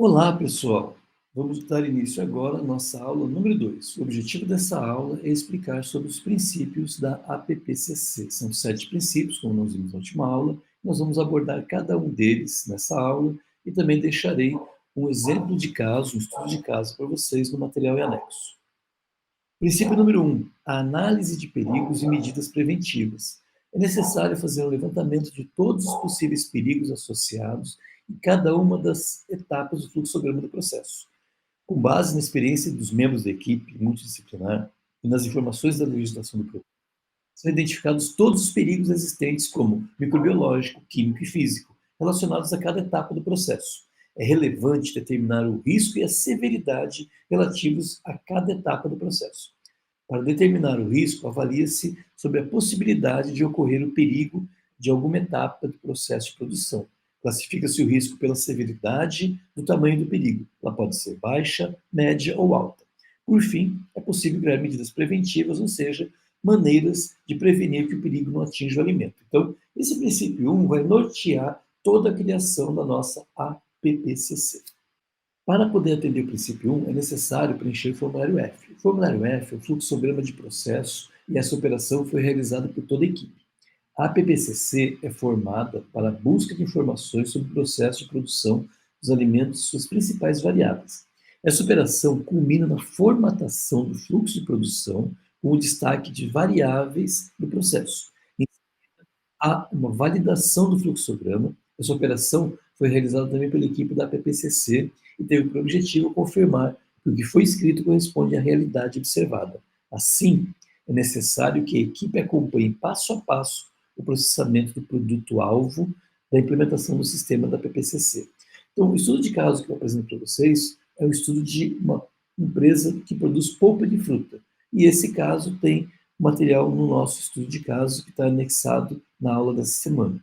Olá, pessoal! Vamos dar início agora à nossa aula número 2. O objetivo dessa aula é explicar sobre os princípios da APPCC. São 7 princípios, como nós vimos na última aula. Nós vamos abordar cada um deles nessa aula e também deixarei um exemplo de caso, um estudo de caso para vocês no material em anexo. Princípio número 1. A análise de perigos e medidas preventivas. É necessário fazer um levantamento de todos os possíveis perigos associados em cada uma das etapas do fluxograma do processo. Com base na experiência dos membros da equipe multidisciplinar e nas informações da legislação do produto, são identificados todos os perigos existentes, como microbiológico, químico e físico, relacionados a cada etapa do processo. É relevante determinar o risco e a severidade relativos a cada etapa do processo. Para determinar o risco, avalia-se sobre a possibilidade de ocorrer o perigo de alguma etapa do processo de produção. Classifica-se o risco pela severidade do tamanho do perigo. Ela pode ser baixa, média ou alta. Por fim, é possível criar medidas preventivas, ou seja, maneiras de prevenir que o perigo não atinja o alimento. Então, esse princípio 1 vai nortear toda a criação da nossa APPCC. Para poder atender o princípio 1, é necessário preencher o formulário F. O formulário F é o fluxograma de processo e essa operação foi realizada por toda a equipe. A APPCC é formada para a busca de informações sobre o processo de produção dos alimentos e suas principais variáveis. Essa operação culmina na formatação do fluxo de produção com o destaque de variáveis do processo. Há uma validação do fluxograma. Essa operação foi realizada também pela equipe da APPCC e teve por objetivo confirmar que o que foi escrito corresponde à realidade observada. Assim, é necessário que a equipe acompanhe passo a passo o processamento do produto-alvo da implementação do sistema da APPCC. Então, o estudo de caso que eu apresento para vocês é um estudo de uma empresa que produz polpa de fruta. E esse caso tem material no nosso estudo de caso que está anexado na aula dessa semana.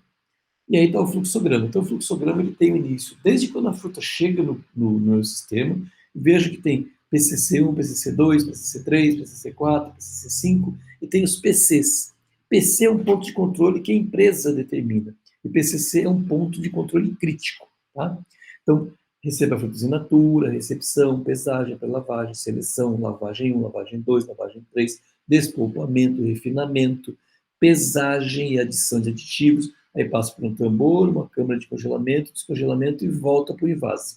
E aí está o fluxograma. Então, o fluxograma ele tem o início desde quando a fruta chega no meu sistema. Vejo que tem PCC1, PCC2, PCC3, PCC4, PCC5 e tem os PCs. PC é um ponto de controle que a empresa determina e PCC é um ponto de controle crítico. Tá? Então, receba a fruta in natura, recepção, pesagem, pré-lavagem, seleção, lavagem 1, lavagem 2, lavagem 3, despolpamento, refinamento, pesagem e adição de aditivos. Aí passa por um tambor, uma câmara de congelamento, descongelamento e volta para o invase.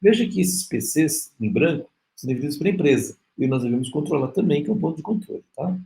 Veja que esses PCs em branco são devidos para a empresa e nós devemos controlar também, que é um ponto de controle. Tá?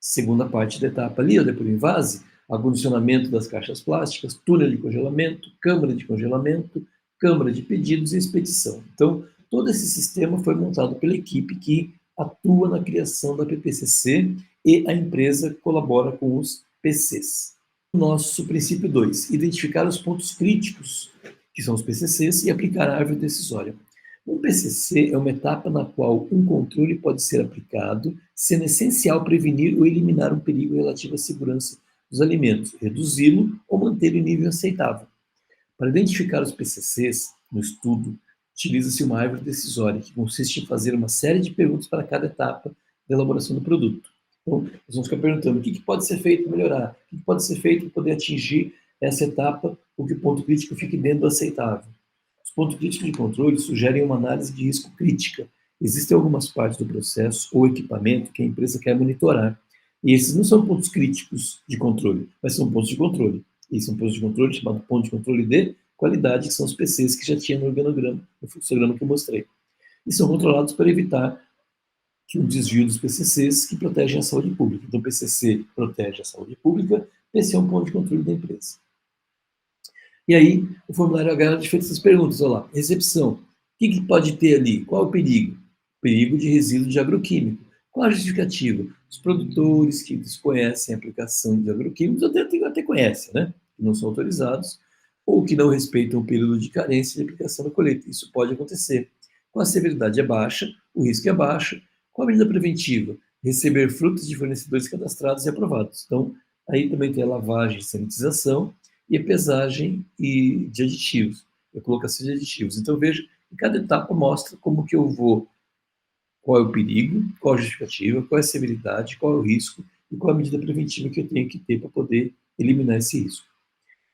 Segunda parte da etapa ali, depois do invase, acondicionamento das caixas plásticas, túnel de congelamento, câmara de pedidos e expedição. Então, todo esse sistema foi montado pela equipe que atua na criação da PPCC e a empresa colabora com os PCs. Nosso princípio 2, identificar os pontos críticos, que são os PCCs, e aplicar a árvore decisória. Um PCC é uma etapa na qual um controle pode ser aplicado, sendo essencial prevenir ou eliminar um perigo relativo à segurança dos alimentos, reduzi-lo ou manter em nível aceitável. Para identificar os PCCs no estudo, utiliza-se uma árvore decisória, que consiste em fazer uma série de perguntas para cada etapa da elaboração do produto. Então, nós vamos ficar perguntando o que pode ser feito para melhorar, o que pode ser feito para poder atingir essa etapa, ou que o ponto crítico fique dentro do aceitável. Os pontos críticos de controle sugerem uma análise de risco crítica. Existem algumas partes do processo ou equipamento que a empresa quer monitorar. E esses não são pontos críticos de controle, mas são pontos de controle. E são pontos de controle chamados ponto de controle de qualidade, que são os PCs que já tinha no organograma, no fluxograma que eu mostrei. E são controlados para evitar que o desvio dos PCCs que protegem a saúde pública. Então, PCC protege a saúde pública, PC é um ponto de controle da empresa. E aí, o formulário H é feito essas perguntas. Olha lá, recepção. O que pode ter ali? Qual é o perigo? Perigo de resíduo de agroquímico. Qual a justificativa? Os produtores que desconhecem a aplicação de agroquímicos, até conhecem, né? Que não são autorizados, ou que não respeitam o período de carência de aplicação da colheita. Isso pode acontecer. Com a severidade é baixa, o risco é baixo. Qual a medida preventiva? Receber frutas de fornecedores cadastrados e aprovados. Então, aí também tem a lavagem e sanitização, e a pesagem de aditivos, a colocação de aditivos. Então, veja que cada etapa mostra como que eu vou, qual é o perigo, qual a justificativa, qual é a severidade, qual é o risco e qual a medida preventiva que eu tenho que ter para poder eliminar esse risco.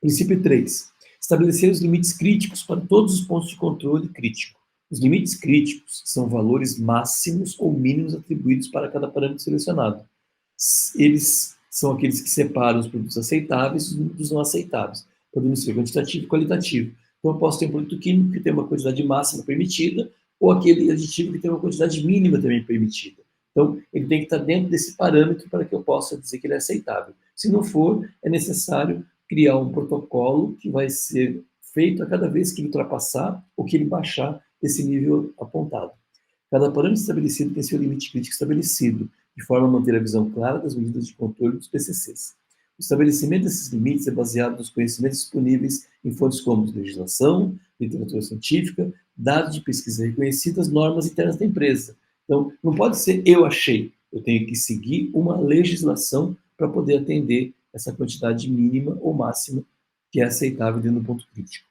Princípio 3. Estabelecer os limites críticos para todos os pontos de controle crítico. Os limites críticos são valores máximos ou mínimos atribuídos para cada parâmetro selecionado. Eles são aqueles que separam os produtos aceitáveis dos não aceitáveis, podendo ser quantitativo e qualitativo. Então, eu posso ter um produto químico que tem uma quantidade máxima permitida, ou aquele aditivo que tem uma quantidade mínima também permitida. Então, ele tem que estar dentro desse parâmetro para que eu possa dizer que ele é aceitável. Se não for, é necessário criar um protocolo que vai ser feito a cada vez que ele ultrapassar ou que ele baixar esse nível apontado. Cada parâmetro estabelecido tem seu limite crítico estabelecido, de forma a manter a visão clara das medidas de controle dos PCCs. O estabelecimento desses limites é baseado nos conhecimentos disponíveis em fontes como legislação, literatura científica, dados de pesquisa reconhecidas, normas internas da empresa. Então, não pode ser eu achei, eu tenho que seguir uma legislação para poder atender essa quantidade mínima ou máxima que é aceitável dentro do ponto crítico.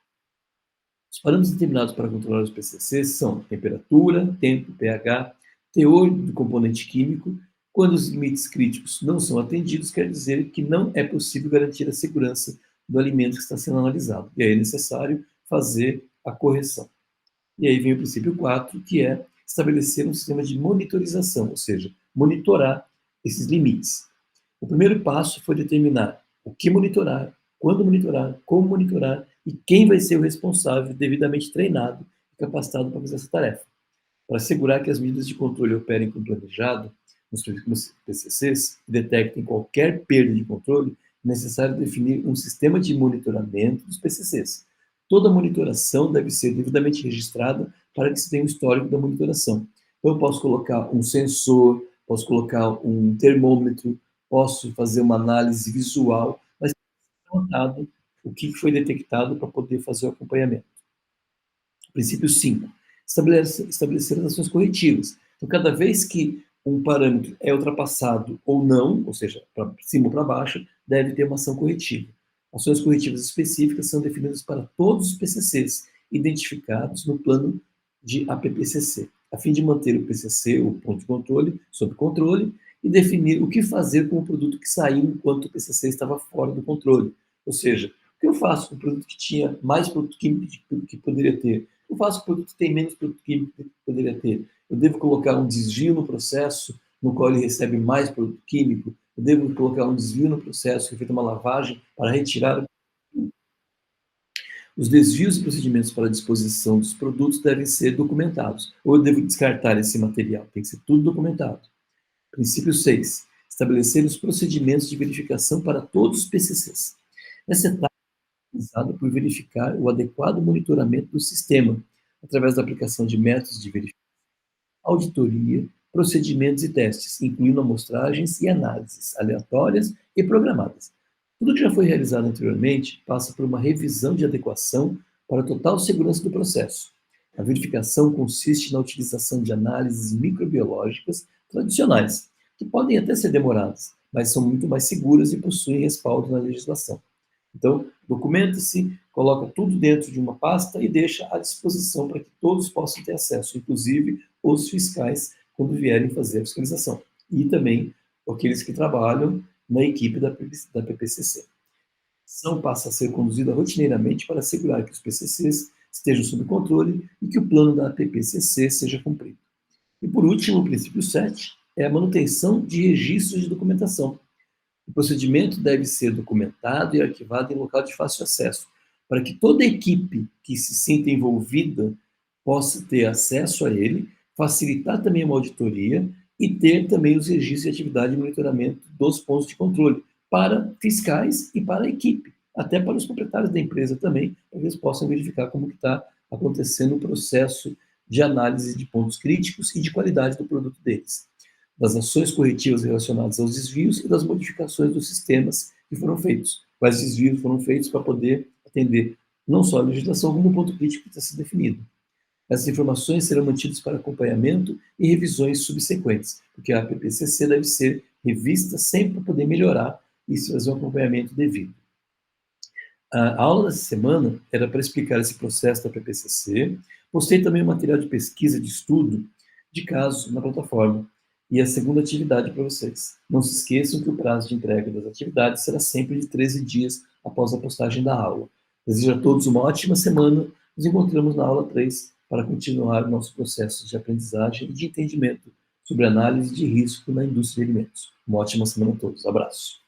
Os parâmetros determinados para controlar os PCCs são temperatura, tempo, pH, teor do componente químico. Quando os limites críticos não são atendidos, quer dizer que não é possível garantir a segurança do alimento que está sendo analisado. E aí é necessário fazer a correção. E aí vem o princípio 4, que é estabelecer um sistema de monitorização, ou seja, monitorar esses limites. O primeiro passo foi determinar o que monitorar, quando monitorar, como monitorar e quem vai ser o responsável devidamente treinado e capacitado para fazer essa tarefa. Para assegurar que as medidas de controle operem como planejado nos PCCs e detectem qualquer perda de controle, é necessário definir um sistema de monitoramento dos PCCs. Toda monitoração deve ser devidamente registrada para que se tenha um histórico da monitoração. Então, eu posso colocar um sensor, posso colocar um termômetro, posso fazer uma análise visual, mas notado o que foi detectado para poder fazer o acompanhamento. Princípio 5. Estabelecer as ações corretivas. Então, cada vez que um parâmetro é ultrapassado ou não, ou seja, para cima ou para baixo, deve ter uma ação corretiva. Ações corretivas específicas são definidas para todos os PCCs identificados no plano de APPCC, a fim de manter o PCC, o ponto de controle, sob controle, e definir o que fazer com o produto que saiu enquanto o PCC estava fora do controle. Ou seja, o que eu faço com o produto que tinha mais produto químico que poderia ter? Eu faço com o produto que tem menos produto químico que poderia ter? Eu devo colocar um desvio no processo no qual ele recebe mais produto químico? Eu devo colocar um desvio no processo, que é feita uma lavagem para retirar os desvios e procedimentos para a disposição dos produtos devem ser documentados. Ou eu devo descartar esse material? Tem que ser tudo documentado. Princípio 6. Estabelecer os procedimentos de verificação para todos os PCCs. Essa etapa é realizada por verificar o adequado monitoramento do sistema, através da aplicação de métodos de verificação, auditoria, procedimentos e testes, incluindo amostragens e análises aleatórias e programadas. Tudo que já foi realizado anteriormente passa por uma revisão de adequação para a total segurança do processo. A verificação consiste na utilização de análises microbiológicas tradicionais, que podem até ser demoradas, mas são muito mais seguras e possuem respaldo na legislação. Então, documenta-se, coloca tudo dentro de uma pasta e deixa à disposição para que todos possam ter acesso, inclusive os fiscais, quando vierem fazer a fiscalização. E também aqueles que trabalham na equipe da PPCC. A ação passa a ser conduzida rotineiramente para assegurar que os PCCs estejam sob controle e que o plano da PPCC seja cumprido. E por último, o princípio 7 é a manutenção de registros de documentação. O procedimento deve ser documentado e arquivado em local de fácil acesso, para que toda equipe que se sinta envolvida possa ter acesso a ele, facilitar também uma auditoria e ter também os registros de atividade de monitoramento dos pontos de controle para fiscais e para a equipe, até para os proprietários da empresa também, para que eles possam verificar como está acontecendo o processo de análise de pontos críticos e de qualidade do produto deles, das ações corretivas relacionadas aos desvios e das modificações dos sistemas que foram feitos. Quais desvios foram feitos para poder atender não só a legislação, como o ponto crítico que está sendo definido. Essas informações serão mantidas para acompanhamento e revisões subsequentes, porque a PPCC deve ser revista sempre para poder melhorar e fazer um acompanhamento devido. A aula dessa semana era para explicar esse processo da PPCC. Postei também um material de pesquisa, de estudo, de casos na plataforma. E a segunda atividade para vocês. Não se esqueçam que o prazo de entrega das atividades será sempre de 13 dias após a postagem da aula. Desejo a todos uma ótima semana. Nos encontramos na aula 3 para continuar o nosso processo de aprendizagem e de entendimento sobre análise de risco na indústria de alimentos. Uma ótima semana a todos. Abraço.